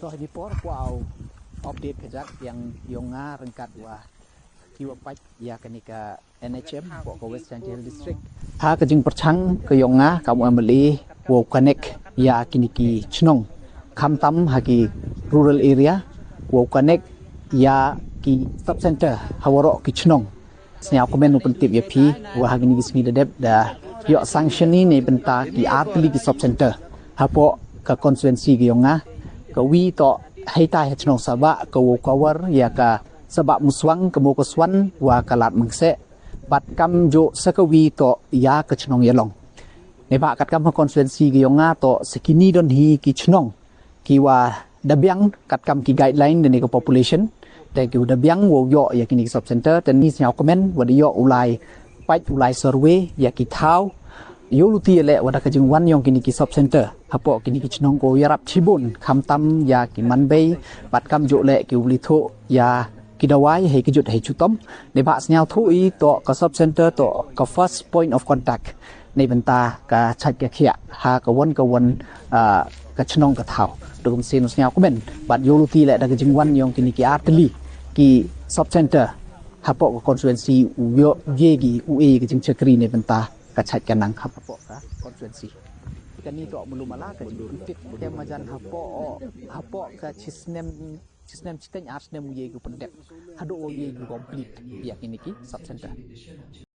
toh di por au update kejap yang yonga rengkat wah kiwapat ya kenika NHM pok ke West Chandial District ha kejing perchang ke yonga kamu ameli wo connect ya kiniki chnong khamtam haki rural area wo connect ya ki sub center hawaro ki chnong snya komen open tip ya pi wa hagini gismi dedep da yo sanction ni benta ki atli ki sub center hapo ka konstituensi ki yonga ka wi to hai tai chnong saba ka wo cover ya ka sebab muswang kemo keswan wa kalat mengse bat kam jo sakawi to ya ke chnong yelong ne ba kat kam konstituensi ki yonga to sekini don hi ki chnong ki wa dabyang kat kam ki guideline de ko population te ki dabyang wo yo ya kini sub center ten ni nya comment wa de yo ulai pai ulai survey ya ki thau yo luti le wa da ka jing wan yong kini ki sub center hapo kini ki chnong ko yarap chibun khamtam ya ki manbei bat kam jo le ki uli tho ya kidawai hay kijut hay chutom ne ba snyal thui to ka sub center to ka first point of contact nei benta ka chat ka khia ha ka won ka chnong ka thau dum sin snyal komen bat yoluti le da ka jingwan yong kini ki artli ki sub center hapo ka constituency yo yegi ue ka jing chakri nei benta ka chat ka nang hapo ka constituency kani to belum ala ka jing tip temajan hapo ka chisnem citanya ars nem ye gu pendek hadu ye gu complete ya kini ki sub center